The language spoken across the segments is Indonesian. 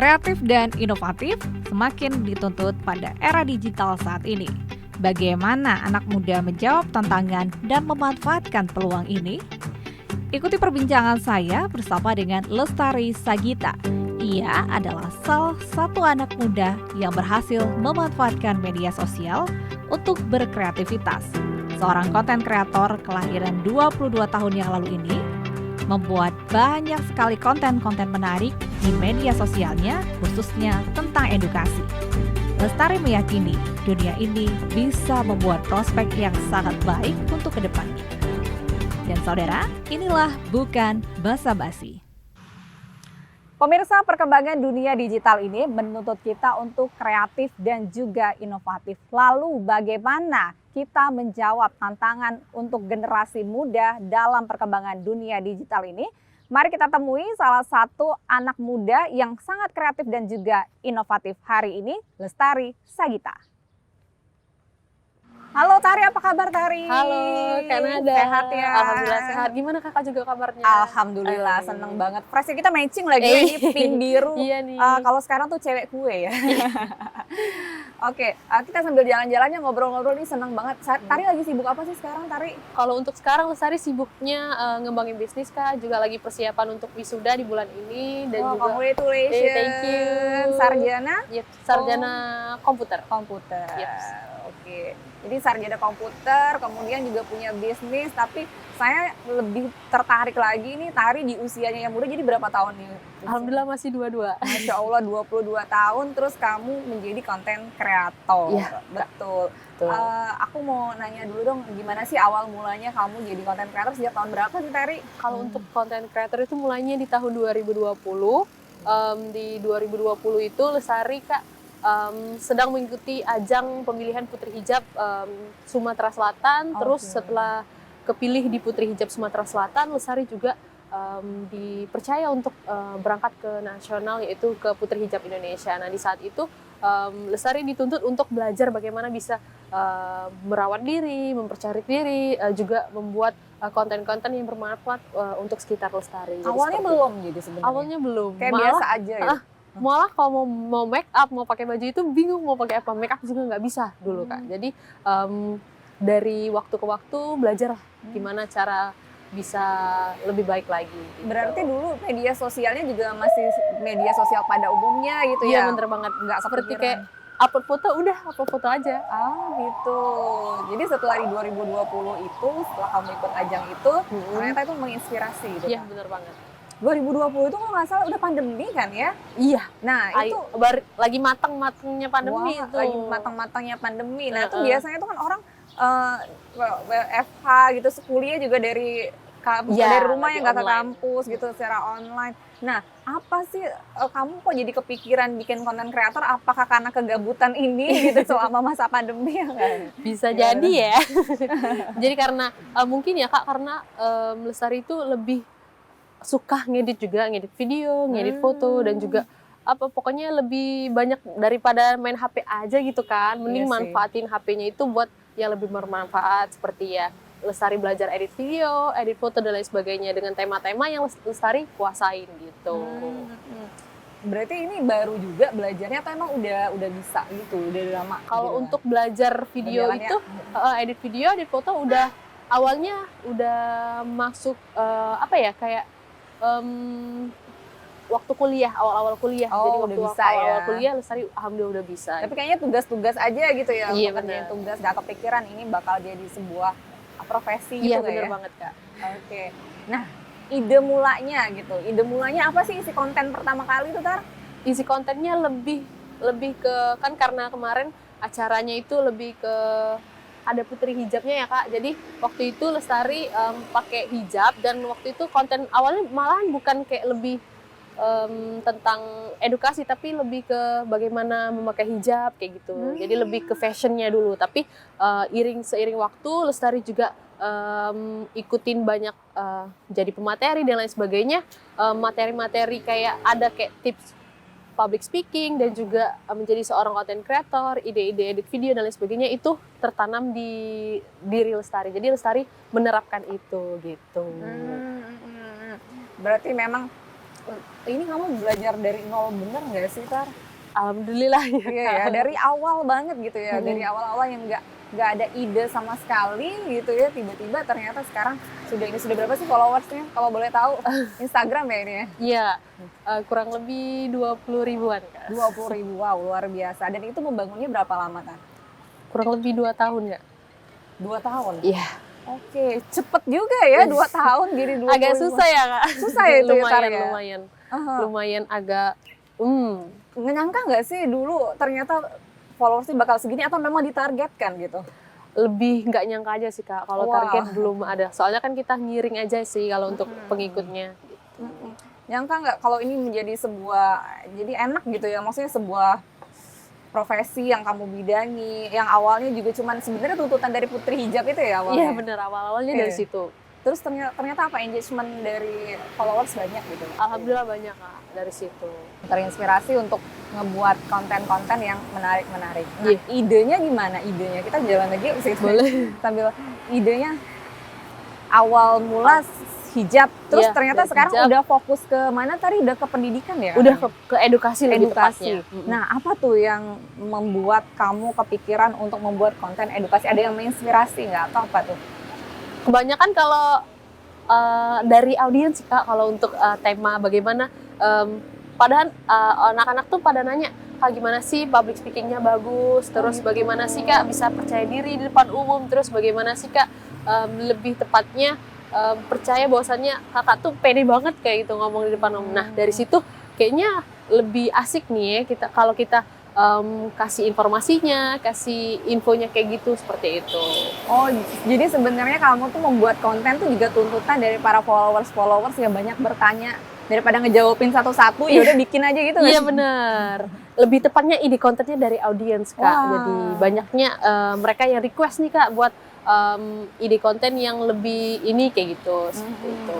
Kreatif dan inovatif semakin dituntut pada era digital saat ini. Bagaimana anak muda menjawab tantangan dan memanfaatkan peluang ini? Ikuti perbincangan saya bersama dengan Lestari Sagita. Ia adalah salah satu anak muda yang berhasil memanfaatkan media sosial untuk berkreativitas. Seorang konten kreator kelahiran 22 tahun yang lalu ini membuat banyak sekali konten-konten menarik di media sosialnya, khususnya tentang edukasi. Lestari meyakini dunia ini bisa membuat prospek yang sangat baik untuk kedepannya. Dan saudara, inilah Bukan Basa-basi. Pemirsa, perkembangan dunia digital ini menuntut kita untuk kreatif dan juga inovatif. Lalu bagaimana kita menjawab tantangan untuk generasi muda dalam perkembangan dunia digital ini? Mari kita temui salah satu anak muda yang sangat kreatif dan juga inovatif hari ini, Lestari Sagita. Halo Tari, apa kabar Tari? Halo Kak Nada. Sehat ya? Alhamdulillah sehat. Gimana kakak juga kabarnya? Alhamdulillah, seneng banget. Fresh kita matching lagi ini pink biru. Iya nih. Kalau sekarang tuh cewek kue ya. Oke, kita sambil jalan-jalannya ngobrol-ngobrol nih, seneng banget. Tari lagi sibuk apa sih sekarang Tari? Kalau untuk sekarang Lestari sibuknya ngembangin bisnis Kak, juga lagi persiapan untuk wisuda di bulan ini dan juga congratulations. thank you. Sarjana? Yep, sarjana komputer. Komputer. Yep. Oke. Jadi sarjana komputer, kemudian juga punya bisnis, tapi saya lebih tertarik lagi nih Tari di usianya yang muda, jadi berapa tahun nih? Alhamdulillah masih 22. Masya Allah 22 tahun, terus kamu menjadi konten kreator. Iya, betul. Aku mau nanya dulu dong, gimana sih awal mulanya kamu jadi konten kreator, sejak tahun berapa sih Tari? Kalau untuk konten kreator itu mulainya di tahun 2020. Di 2020 itu Lestari Kak sedang mengikuti ajang pemilihan Putri Hijab Sumatera Selatan. Terus setelah kepilih di Putri Hijab Sumatera Selatan, Lestari juga dipercaya untuk berangkat ke nasional, yaitu ke Putri Hijab Indonesia. Nah di saat itu Lestari dituntut untuk belajar bagaimana bisa merawat diri, mempercari diri, juga membuat konten-konten yang bermanfaat untuk sekitar Lestari. Awalnya belum jadi sebenarnya? Awalnya belum. Kayak biasa aja ya? Malah kalau mau make up, mau pakai baju itu bingung mau pakai apa, make up juga nggak bisa dulu Kak. Jadi dari waktu ke waktu belajar gimana cara bisa lebih baik lagi. Gitu. Berarti dulu media sosialnya juga masih media sosial pada umumnya gitu ya? Iya bener banget. Nggak seperti kepikiran. kayak upload foto, udah upload foto aja. Gitu. Jadi setelah di 2020 itu, setelah kamu ikut ajang itu, ternyata itu menginspirasi gitu. Iya bener banget. 2020 itu kalau nggak salah udah pandemi kan ya? Iya. Nah itu lagi matang-matangnya pandemi itu. Lagi matang-matangnya pandemi. Nah itu biasanya tuh kan orang WFH gitu, kuliah juga dari rumah yang nggak ke kampus gitu secara online. Nah apa sih kamu kok jadi kepikiran bikin konten kreator? Apakah karena kegabutan ini gitu selama masa pandemi ya kan? Bisa jadi ya. Jadi karena mungkin ya Kak, karena Lestari itu lebih suka ngedit juga, ngedit video, ngedit foto, dan juga pokoknya lebih banyak daripada main HP aja gitu kan. Mending manfaatin HP-nya itu buat yang lebih bermanfaat, seperti ya Lestari belajar edit video, edit foto dan lain sebagainya dengan tema-tema yang Lestari kuasain gitu. Berarti ini baru juga belajarnya atau emang udah bisa gitu, udah lama? Kalau untuk belajar video itu, edit video, edit foto udah awalnya udah masuk kayak waktu kuliah, awal-awal kuliah. Jadi waktu awal-awal kuliah Lestari alhamdulillah udah bisa. Tapi kayaknya tugas-tugas aja gitu ya. Iya benar. Tugas, gak kepikiran ini bakal jadi sebuah profesi gitu. Iya benar banget Kak. Oke. Nah ide mulanya apa sih isi konten pertama kali itu Tar? Isi kontennya lebih ke, kan karena kemarin acaranya itu lebih ke ada Putri Hijabnya ya Kak. Jadi waktu itu Lestari pakai hijab, dan waktu itu konten awalnya malahan bukan kayak lebih tentang edukasi, tapi lebih ke bagaimana memakai hijab kayak gitu. Jadi lebih ke fashionnya dulu. Tapi seiring waktu Lestari juga ikutin banyak jadi pemateri dan lain sebagainya. Materi-materi kayak ada kayak tips public speaking dan juga menjadi seorang content creator, ide-ide edit video dan lain sebagainya itu tertanam di diri Lestari. Jadi Lestari menerapkan itu gitu. Berarti memang ini kamu belajar dari nol bener nggak sih, Tar? Alhamdulillah ya. Iya ya, dari awal banget gitu ya, Mm-mm. dari awal-awal yang nggak ada ide sama sekali gitu ya, tiba-tiba ternyata sekarang sudah berapa sih followersnya kalau boleh tahu? Instagram ya ini ya? Iya, kurang lebih 20 ribuan Kak. 20.000, wow luar biasa. Dan itu membangunnya berapa lama, Tar? Kurang lebih 2 tahun Kak. 2 tahun? Iya. Oke, cepet juga ya 2 tahun jadi 20 Agak susah ya Kak. Susah ya itu ya, Tar, lumayan, ya? lumayan. Aha. Lumayan agak Nggak nyangka nggak sih dulu ternyata followersnya bakal segini atau memang ditargetkan gitu? lebih nggak nyangka aja sih Kak. Kalau Wow. target belum ada. Soalnya kan kita ngiring aja sih kalau untuk pengikutnya. Mm-mm. Nyangka nggak kalau ini menjadi sebuah, jadi enak gitu ya, maksudnya sebuah profesi yang kamu bidangi, yang awalnya juga cuman sebenarnya tuntutan dari putri hijab itu ya awalnya? Iya bener, awal-awalnya dari Oke. situ. Terus ternyata apa, engagement dari followers banyak gitu? Alhamdulillah banyak Kak dari situ. Terinspirasi untuk ngebuat konten-konten yang menarik-menarik. Nah, Iya. idenya gimana? Idenya kita jalan lagi yuk sih. Boleh. Sambil idenya awal mula hijab, terus Iya, ternyata dari sekarang hijab. udah fokus ke mana tadi? Udah ke pendidikan ya? Udah katanya? ke edukasi lebih Edukasi. tepatnya. Mm-mm. Nah, apa tuh yang membuat kamu kepikiran untuk membuat konten edukasi? Ada yang menginspirasi nggak atau apa tuh? Kebanyakan kalau dari audiens sih Kak, kalau untuk tema bagaimana, padahal anak-anak tuh pada nanya, Kak gimana sih public speakingnya bagus, terus gitu. bagaimana sih Kak bisa percaya diri di depan umum, terus bagaimana sih Kak lebih tepatnya percaya bahwasannya kakak tuh pede banget kayak gitu ngomong di depan umum. Nah dari situ kayaknya lebih asik nih ya kalau kita kasih informasinya, kasih infonya kayak gitu, seperti itu. Oh, jadi sebenarnya kamu tuh membuat konten tuh juga tuntutan dari para followers yang banyak bertanya, daripada ngejawabin satu-satu ya udah bikin aja gitu nggak Iya sih? benar. Lebih tepatnya ide kontennya dari audiens Kak. Wah. Jadi banyaknya mereka yang request nih Kak buat ide konten yang lebih ini kayak gitu, seperti itu.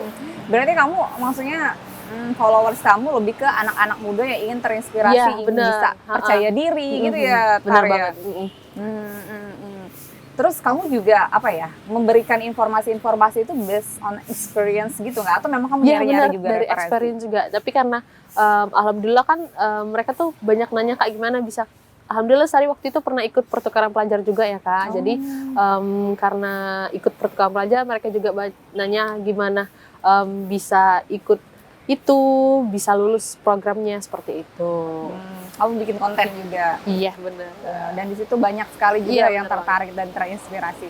Berarti kamu maksudnya followers kamu lebih ke anak-anak muda yang ingin terinspirasi, Iya, ingin benar. bisa percaya diri gitu ya, Benar Tar, ya? banget. Terus kamu juga apa ya, memberikan informasi-informasi itu based on experience gitu nggak? Atau memang kamu Iya nyari-nyari benar, juga dari referensi? experience juga. Tapi karena alhamdulillah kan mereka tuh banyak nanya Kak gimana bisa. Alhamdulillah Sari waktu itu pernah ikut pertukaran pelajar juga ya Kak. Jadi karena ikut pertukaran pelajar mereka juga nanya gimana bisa ikut itu, bisa lulus programnya seperti itu. Kamu bikin konten juga. Iya benar. Dan di situ banyak sekali juga Iya, yang benar tertarik dan terinspirasi.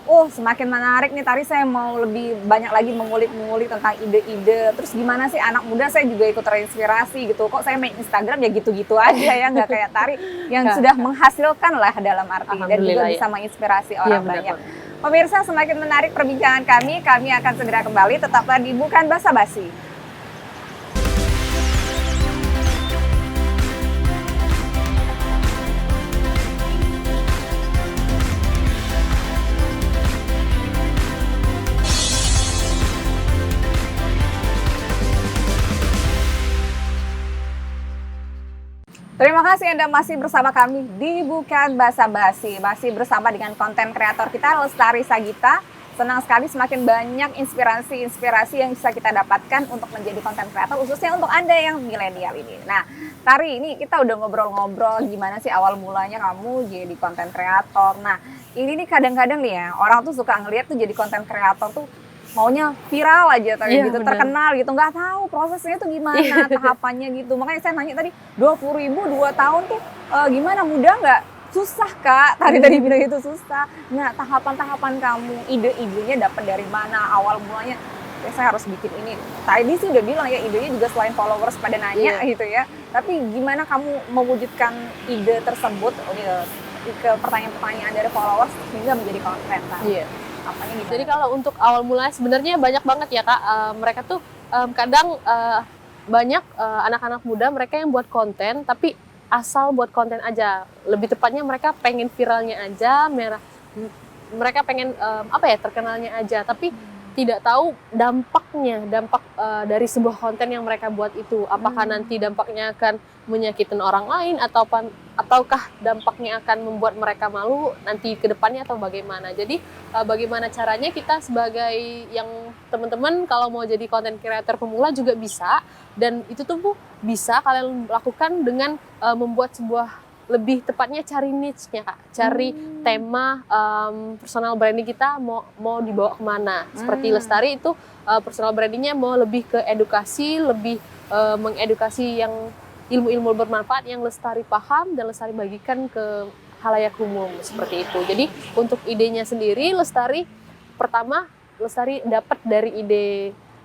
Semakin menarik nih, Tari, saya mau lebih banyak lagi mengulik-mengulik tentang ide-ide. Terus gimana sih anak muda saya juga ikut terinspirasi gitu. Kok saya main Instagram ya gitu-gitu aja ya, nggak kayak Tari yang sudah menghasilkan lah dalam arti dan juga Alhamdulillah, bisa menginspirasi Iya orang benar banyak. banget. Pemirsa, semakin menarik perbincangan kami akan segera kembali. Tetaplah di Bukan Basa-Basi. Terima kasih Anda masih bersama kami di Bukan Basa-Basi. Masih bersama dengan konten kreator kita, Lestari Sagita. Senang sekali semakin banyak inspirasi-inspirasi yang bisa kita dapatkan untuk menjadi konten kreator, khususnya untuk Anda yang milenial ini. Nah, Tari, ini kita udah ngobrol-ngobrol gimana sih awal mulanya kamu jadi konten kreator. Nah, ini nih kadang-kadang nih ya, orang tuh suka ngeliat tuh jadi konten kreator tuh maunya viral aja tadi Iya, gitu, benar. terkenal gitu, nggak tahu prosesnya tuh gimana, tahapannya gitu. Makanya saya nanya tadi, 20.000 2 tahun tuh gimana, mudah nggak? Susah Kak, tadi bilang itu susah. Nah, tahapan-tahapan kamu, ide-idenya dapat dari mana? Awal mulanya, ya saya harus bikin ini. Tadi sih udah bilang ya, idenya juga selain followers pada nanya gitu ya. Tapi gimana kamu mewujudkan ide tersebut ke pertanyaan-pertanyaan dari followers hingga menjadi konten? Iya. Apanya gimana? Jadi kalau untuk awal mulai sebenarnya banyak banget ya Kak. Mereka tuh kadang banyak anak-anak muda mereka yang buat konten tapi asal buat konten aja. Lebih tepatnya mereka pengen viralnya aja, mereka pengen terkenalnya aja. Tapi tidak tahu dampak dari sebuah konten yang mereka buat itu. Apakah nanti dampaknya akan menyakitin orang lain ataukah dampaknya akan membuat mereka malu nanti ke depannya atau bagaimana. Jadi bagaimana caranya kita sebagai yang teman-teman kalau mau jadi content creator pemula juga bisa, dan itu tuh Bu bisa kalian lakukan dengan membuat sebuah, lebih tepatnya cari niche-nya Kak, cari tema personal branding kita mau dibawa kemana. Seperti Lestari itu personal brandingnya mau lebih ke edukasi, lebih mengedukasi yang ilmu-ilmu bermanfaat yang Lestari paham dan Lestari bagikan ke halayak umum seperti itu. Jadi untuk idenya sendiri Lestari pertama Lestari dapat dari ide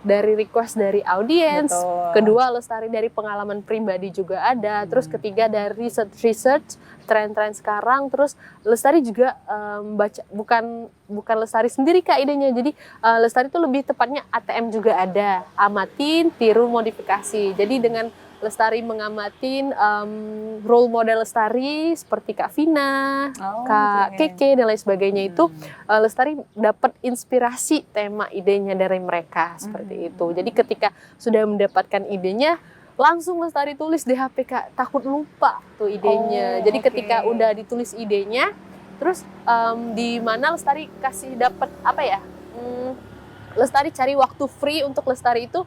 dari request dari audiens, kedua Lestari dari pengalaman pribadi juga ada, terus ketiga dari research tren-tren sekarang, terus Lestari juga baca bukan Lestari sendiri Kak idenya, jadi Lestari itu lebih tepatnya ATM juga ada, amatin, tiru, modifikasi. Jadi dengan Lestari mengamatin role model Lestari seperti Kak Vina, Kak Keke dan lain sebagainya itu Lestari dapat inspirasi tema idenya dari mereka seperti itu. Jadi ketika sudah mendapatkan idenya langsung Lestari tulis di HP Kak, takut lupa tuh idenya. Jadi ketika udah ditulis idenya terus di mana Lestari kasih dapat apa ya? Lestari cari waktu free untuk Lestari itu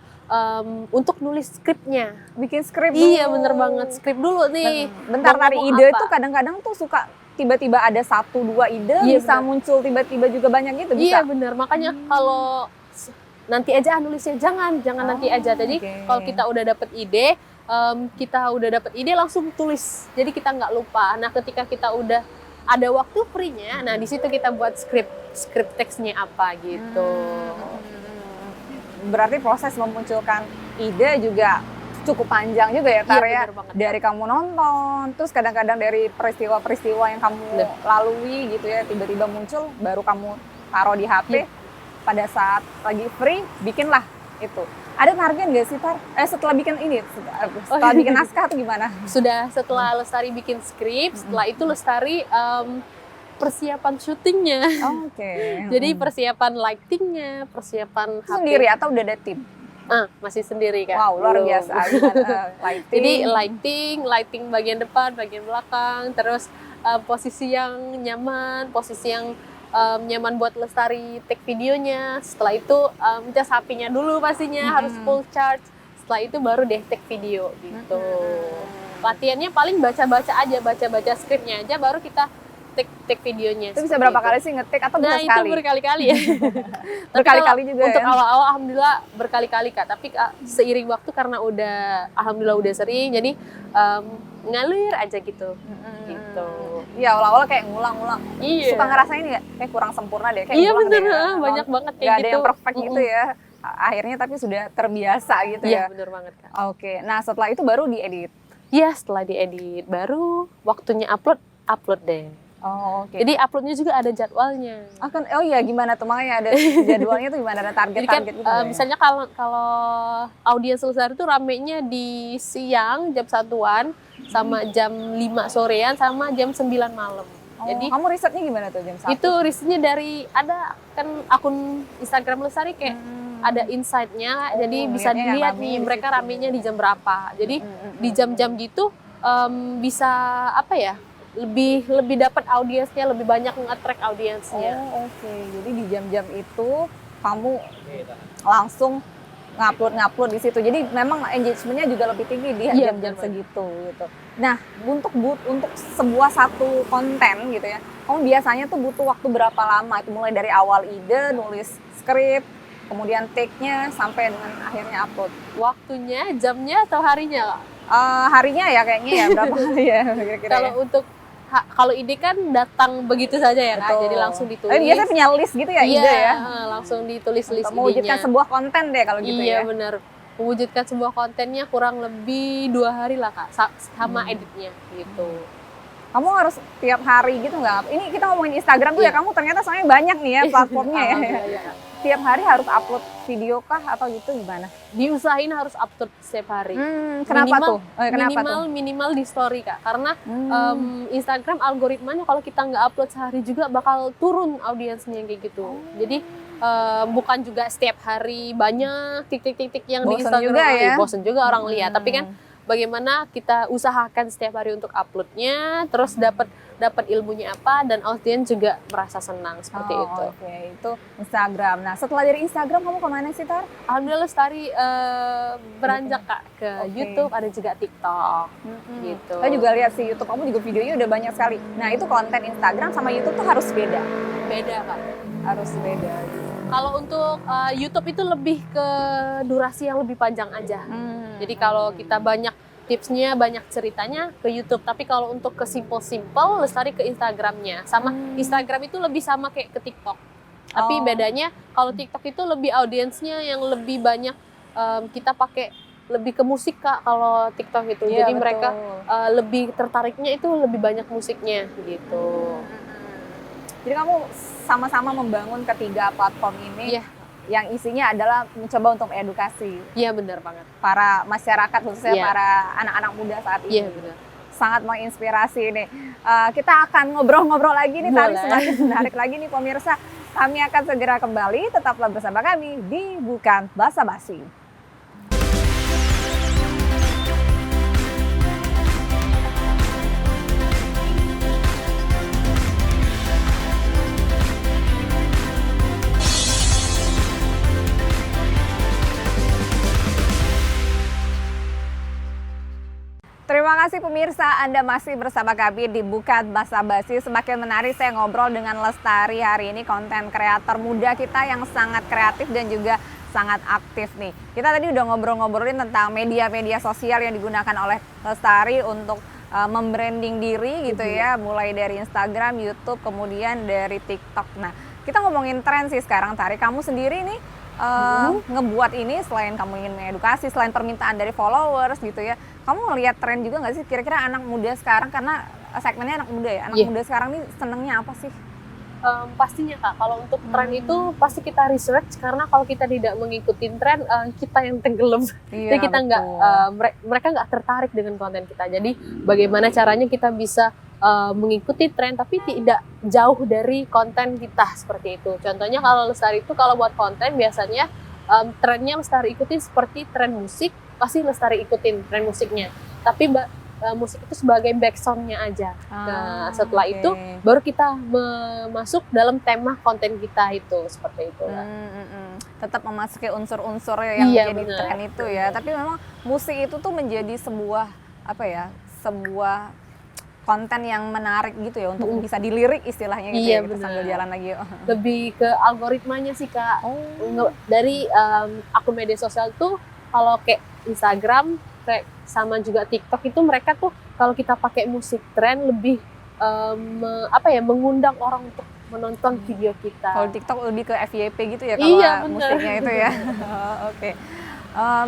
untuk nulis skripnya. Bikin skrip dulu. Iya bener banget, skrip dulu nih. Bentar, dari ide itu kadang-kadang tuh suka tiba-tiba ada 1-2 ide, bisa muncul tiba-tiba juga banyak gitu, bisa? Iya bener, makanya kalau nanti aja nulisnya, jangan nanti aja. Jadi kalau kita udah dapet ide, langsung tulis. Jadi kita nggak lupa. Nah ketika kita udah ada waktu free-nya, nah di situ kita buat skrip teksnya apa gitu. Berarti proses memunculkan ide juga cukup panjang juga ya Tar ya. Dari kamu nonton, terus kadang-kadang dari peristiwa-peristiwa yang kamu lalui gitu ya, tiba-tiba muncul, baru kamu taruh di HP. Pada saat lagi free, bikinlah itu. Ada target nggak sih Tar? Setelah bikin ini, setelah bikin naskah atau gimana? Sudah, setelah Lestari bikin skrip, setelah itu Lestari persiapan syutingnya. Jadi persiapan lightingnya, persiapan HP. Sendiri atau udah ada tim? Masih sendiri Kak. Wow, luar biasa. Lighting. Jadi lighting bagian depan, bagian belakang, terus posisi yang nyaman, posisi yang nyaman buat Lestari take videonya. Setelah itu cas HP-nya dulu pastinya harus full charge. Setelah itu baru deh take video gitu. Latihannya paling baca skripnya aja, baru kita take videonya. Itu bisa berapa kali sih ngetik atau bisa sekali? Nah itu berkali-kali ya. Berkali-kali juga untuk ya? awal-awal alhamdulillah berkali-kali Kak. Tapi seiring waktu karena alhamdulillah udah sering, jadi ngalir aja gitu. Gitu. Iya, awal-awal kayak ngulang-ngulang. Iya. Suka ngerasain nggak? Kayak kurang sempurna deh. Kayak iya ngulang bener, deh. banyak banget kayak Gak gitu. ada yang perfect gitu ya. Akhirnya tapi sudah terbiasa gitu ya. Iya bener banget Kak. Oke, nah setelah itu baru diedit. Iya setelah diedit, baru waktunya upload deh. Jadi uploadnya juga ada jadwalnya. Oh iya, gimana tuh, makanya ada jadwalnya tuh gimana, ada target-target gitu. Misalnya kalau audiens Lestari itu ramenya di siang jam 1-an sama jam 5 sorean sama jam 9 malam. Jadi kamu risetnya gimana tuh jam 1? Itu risetnya dari ada kan akun Instagram Lestari kayak ada insight-nya, jadi bisa dilihat nih mereka ramenya di jam berapa. Jadi di jam-jam gitu bisa apa ya? lebih dapat audiensnya, lebih banyak nge-attract audiensnya. Jadi di jam-jam itu kamu langsung ngupload di situ. Jadi memang engagement-nya juga lebih tinggi di jam-jam segitu gitu. Nah, untuk sebuah satu konten gitu ya. Kamu biasanya tuh butuh waktu berapa lama? Itu mulai dari awal ide, nulis skrip, kemudian take-nya sampai dengan akhirnya upload. Waktunya, jamnya atau harinya? Harinya ya kayaknya ya, berapa hari ya kira-kira. Kalau ide kan datang begitu saja ya Kak, jadi langsung ditulis. Biasanya punya list gitu ya, ide ya? Langsung ditulis list idenya. Mewujudkan sebuah konten deh kalau gitu ya? Iya benar, mewujudkan sebuah kontennya kurang lebih 2 hari lah Kak, sama editnya gitu. Kamu harus tiap hari gitu nggak? Ini kita ngomongin Instagram tuh ya, kamu ternyata soalnya banyak nih ya platformnya ya. Tiap hari harus upload video kah atau gitu gimana? Diusahain harus upload setiap hari. Kenapa tuh? Minimal di story Kak, karena Instagram algoritmanya kalau kita nggak upload sehari juga bakal turun audiensnya kayak gitu. Jadi bukan juga setiap hari banyak titik-titik yang di Bosen Instagram. juga ya. Bosen juga orang lihat. Tapi kan bagaimana kita usahakan setiap hari untuk uploadnya, terus dapat ilmunya apa, dan audiens juga merasa senang seperti itu. Oke, itu Instagram. Nah, setelah dari Instagram kamu kemana sih, Tar? Alhamdulillah Lestari beranjak Kak ke YouTube, ada juga TikTok gitu. Saya juga lihat sih YouTube kamu juga videonya udah banyak sekali. Nah, itu konten Instagram sama YouTube tuh harus beda. Beda Kak. Harus beda. Kalau untuk YouTube itu lebih ke durasi yang lebih panjang aja. Jadi kalau kita banyak tipsnya, banyak ceritanya ke YouTube. Tapi kalau untuk ke simple-simple, Lestari ke Instagramnya. Sama Instagram itu lebih sama kayak ke TikTok. Tapi bedanya kalau TikTok itu lebih audiensnya yang lebih banyak kita pakai lebih ke musik Kak kalau TikTok itu. Iya, Jadi betul. mereka lebih tertariknya itu lebih banyak musiknya gitu. Jadi kamu sama-sama membangun ketiga platform ini Iya. yang isinya adalah mencoba untuk edukasi Iya benar banget. para masyarakat, khususnya Iya. para anak-anak muda saat ini. Iya benar. Sangat menginspirasi nih. Kita akan ngobrol-ngobrol lagi nih, Tari, Boleh. semakin menarik lagi nih pemirsa. Kami akan segera kembali, tetaplah bersama kami di Bukan Basa-Basi. Terima kasih pemirsa, Anda masih bersama kami di Bukan Basa-Basi. Semakin menarik saya ngobrol dengan Lestari hari ini, konten kreator muda kita yang sangat kreatif dan juga sangat aktif nih. Kita tadi udah ngobrol-ngobrolin tentang media-media sosial yang digunakan oleh Lestari untuk membranding diri gitu ya, mulai dari Instagram, YouTube, kemudian dari TikTok. Nah, kita ngomongin tren sih sekarang, Tari. Kamu sendiri nih ngebuat ini selain kamu ingin mengedukasi, selain permintaan dari followers gitu ya, kamu ngelihat tren juga nggak sih kira-kira anak muda sekarang, karena segmennya anak muda ya, anak muda sekarang nih senengnya apa sih? Pastinya Kak, kalau untuk tren itu pasti kita research, karena kalau kita tidak mengikuti tren, kita yang tenggelam. Jadi kita nggak, mereka nggak tertarik dengan konten kita. Jadi bagaimana caranya kita bisa mengikuti tren tapi tidak jauh dari konten kita, seperti itu. Contohnya kalau Lestari itu kalau buat konten biasanya trennya Lestari ikutin seperti tren musik, pasti Lestari ikutin tren musiknya. Tapi musik itu sebagai backsoundnya aja. Nah setelah itu baru kita masuk dalam tema konten kita itu, seperti itu. Tetap memasuki unsur-unsur yang menjadi bener, tren itu ya. Tapi memang musik itu tuh menjadi sebuah apa ya, sebuah konten yang menarik gitu ya untuk bisa dilirik istilahnya gitu ya, kita sambil jalan lagi. Lebih ke algoritmanya sih Kak. Dari akun media sosial tuh kalau kayak Instagram kayak sama juga TikTok itu mereka tuh kalau kita pakai musik tren lebih mengundang orang untuk menonton video kita. Kalau TikTok lebih ke FYP gitu ya kalau musiknya itu ya. Oke.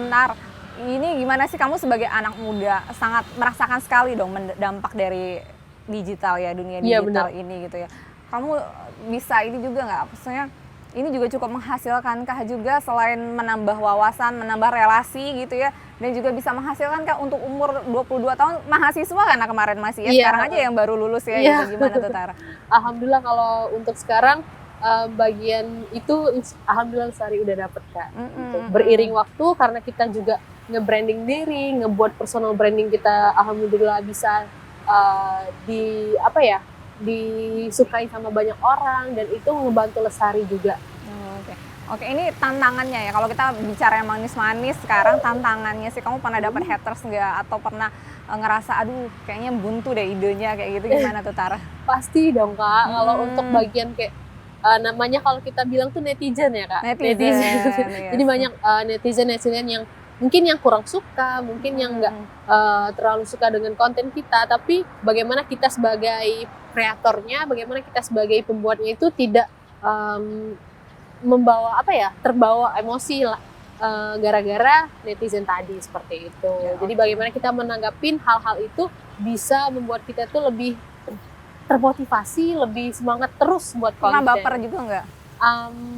Nar, ini gimana sih kamu sebagai anak muda sangat merasakan sekali dong dampak dari digital ya, dunia digital ini gitu ya. Kamu bisa ini juga nggak? Maksudnya ini juga cukup menghasilkankah juga selain menambah wawasan, menambah relasi gitu ya, dan juga bisa menghasilkan kah untuk umur 22 tahun mahasiswa karena kemarin masih ya, sekarang aja yang baru lulus ya, gitu. Gimana tuh Tara? Alhamdulillah kalau untuk sekarang bagian itu alhamdulillah Lestari udah dapet Kak. Beriring waktu karena kita juga nge-branding diri, ngebuat personal branding kita alhamdulillah bisa disukai sama banyak orang, dan itu ngebantu Lestari juga. Oke, ini tantangannya ya. Kalau kita bicara yang manis-manis sekarang, tantangannya sih kamu pernah dapat haters nggak, atau pernah ngerasa aduh kayaknya buntu deh idenya kayak gitu, gimana tuh Tara? Pasti dong Kak. Kalau untuk bagian kayak namanya kalau kita bilang tuh netizen ya Kak. Netizen. Jadi banyak netizen yang mungkin yang kurang suka, mungkin yang nggak terlalu suka dengan konten kita, tapi bagaimana kita sebagai kreatornya, bagaimana kita sebagai pembuatnya itu tidak terbawa emosi lah gara-gara netizen tadi, seperti itu. Jadi bagaimana kita menanggapin hal-hal itu bisa membuat kita tuh lebih termotivasi, lebih semangat terus buat konten. Pernah baper juga nggak?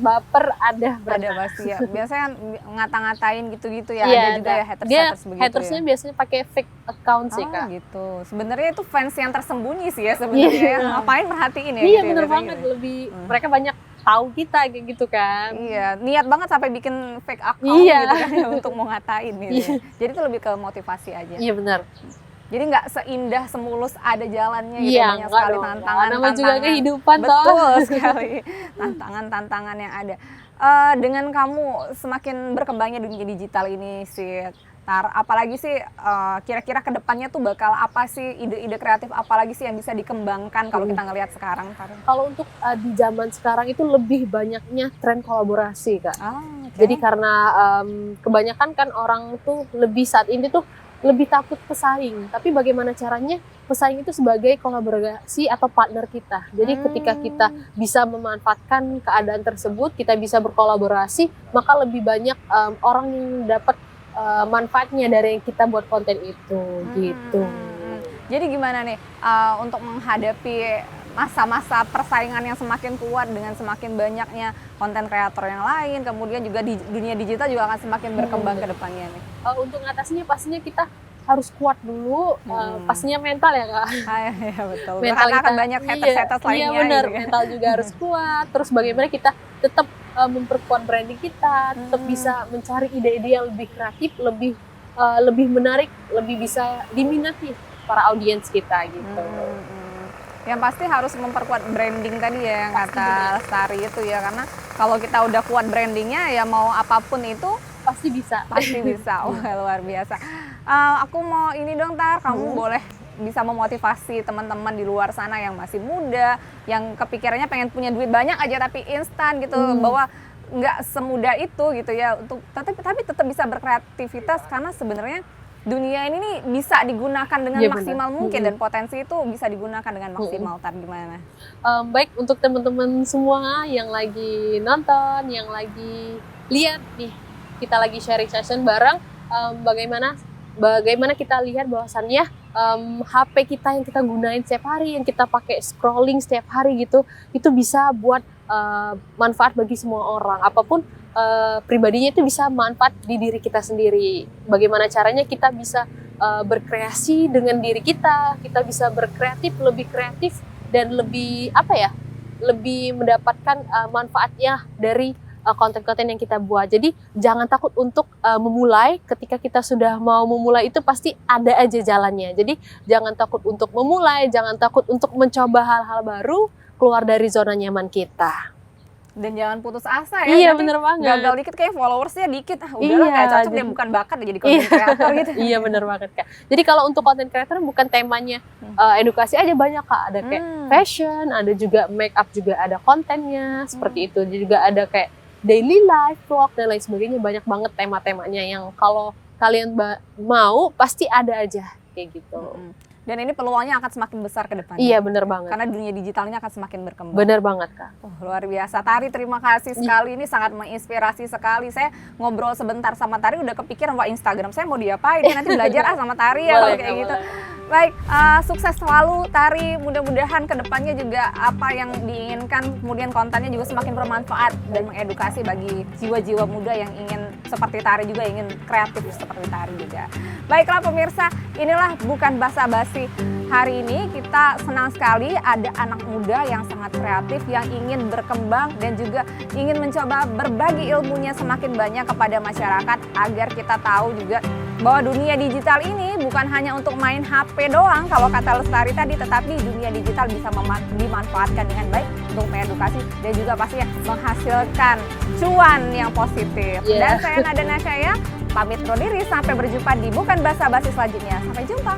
Baper ada pasti ya. Biasanya ngata-ngatain gitu-gitu ya, ada juga ya haters begitu. Hatersnya biasanya pakai fake account sih Kak. Gitu. Sebenarnya itu fans yang tersembunyi sih ya sebenarnya. Ngapain perhatiin ya? Iya gitu bener ya, banget. gitu. Lebih mereka banyak tahu kita kayak gitu kan. Iya, niat banget sampai bikin fake account Iya. gitu kan ya, untuk mau ngatain gitu. Iya. Ya. Jadi itu lebih ke motivasi aja. Iya benar. Jadi nggak seindah semulus ada jalannya gitu, Iya, banyak enggak sekali dong. tantangan. Nama juga kehidupan toh. Betul sekali, tantangan-tantangan yang ada. Dengan kamu semakin berkembangnya dunia digital ini sih, apalagi sih kira-kira kedepannya tuh bakal apa sih, ide-ide kreatif apalagi sih yang bisa dikembangkan kalau kita ngelihat sekarang, Tar? Kalau untuk di zaman sekarang itu lebih banyaknya tren kolaborasi, Kak. Oke. Jadi karena kebanyakan kan orang tuh lebih saat ini tuh lebih takut pesaing. Tapi bagaimana caranya pesaing itu sebagai kolaborasi atau partner kita. Jadi ketika kita bisa memanfaatkan keadaan tersebut, kita bisa berkolaborasi, maka lebih banyak orang yang dapat manfaatnya dari yang kita buat konten itu gitu. Jadi gimana nih untuk menghadapi masa-masa persaingan yang semakin kuat dengan semakin banyaknya konten kreator yang lain, kemudian juga di dunia digital juga akan semakin berkembang ke depannya nih. Untuk ngatasinya pastinya kita harus kuat dulu, pastinya mental ya Kak. Iya betul. Mental Karena akan kita, banyak haters lainnya. Iya benar, gitu ya. mental juga harus kuat. Terus bagaimana kita tetap memperkuat branding kita, tetap bisa mencari ide-ide yang lebih kreatif, lebih menarik, lebih bisa diminati para audiens kita gitu. Yang pasti harus memperkuat branding tadi ya yang Pasti kata Lestari itu ya, karena kalau kita udah kuat brandingnya ya mau apapun itu Pasti bisa. pasti bisa. Wah, luar biasa. Aku mau ini dong, Tar, kamu boleh bisa memotivasi teman-teman di luar sana yang masih muda, yang kepikirannya pengen punya duit banyak aja tapi instan gitu, bahwa nggak semudah itu gitu ya, untuk tapi tetap bisa berkreativitas, karena sebenarnya dunia ini nih bisa digunakan dengan Iya, maksimal benar. mungkin, dan potensi itu bisa digunakan dengan maksimal. Tar, gimana? Baik untuk teman-teman semua yang lagi nonton, yang lagi lihat nih, kita lagi sharing session bareng, bagaimana kita lihat bahwasannya HP kita yang kita gunain setiap hari, yang kita pakai scrolling setiap hari gitu, itu bisa buat manfaat bagi semua orang. Apapun pribadinya itu bisa manfaat di diri kita sendiri. Bagaimana caranya kita bisa berkreasi dengan diri kita bisa berkreatif, lebih kreatif dan lebih lebih mendapatkan manfaatnya dari konten-konten yang kita buat. Jadi jangan takut untuk memulai. Ketika kita sudah mau memulai itu pasti ada aja jalannya. Jadi jangan takut untuk memulai, jangan takut untuk mencoba hal-hal baru, keluar dari zona nyaman kita. Dan jangan putus asa ya. Iya, nanti bener banget. Gagal dikit kayak followersnya dikit, udahlah Iya, kayak cocok dia jadi- bukan bakat dia jadi content creator gitu. Iya bener banget Kak. Jadi kalau untuk konten creator bukan temanya edukasi aja, banyak Kak. Ada kayak fashion, ada juga make up, juga ada kontennya seperti itu. Juga ada kayak daily life, vlog dan lain sebagainya. Banyak banget tema-temanya yang kalau kalian mau pasti ada aja kayak gitu. Dan ini peluangnya akan semakin besar ke depannya. Iya bener banget. Karena dunia digitalnya akan semakin berkembang. Bener banget Kak. Luar biasa. Tari, terima kasih sekali. Ini sangat menginspirasi sekali. Saya ngobrol sebentar sama Tari udah kepikiran, wah Instagram saya mau diapain. Nanti belajar sama Tari ya kalau kayak gitu. Baik, sukses selalu Tari. Mudah-mudahan kedepannya juga apa yang diinginkan, kemudian kontennya juga semakin bermanfaat dan mengedukasi bagi jiwa-jiwa muda yang ingin seperti Tari juga, ingin kreatif seperti Tari juga. Baiklah pemirsa, inilah Bukan Basa-Basi. Hari ini kita senang sekali ada anak muda yang sangat kreatif, yang ingin berkembang dan juga ingin mencoba berbagi ilmunya semakin banyak kepada masyarakat, agar kita tahu juga bahwa dunia digital ini bukan hanya untuk main HP doang kalau kata Lestari tadi, tetapi dunia digital bisa dimanfaatkan dengan baik untuk mengedukasi dan juga pastinya menghasilkan cuan yang positif. Dan saya Nada Nasyaya pamit undur diri, sampai berjumpa di Bukan Basa-Basi selanjutnya. Sampai jumpa.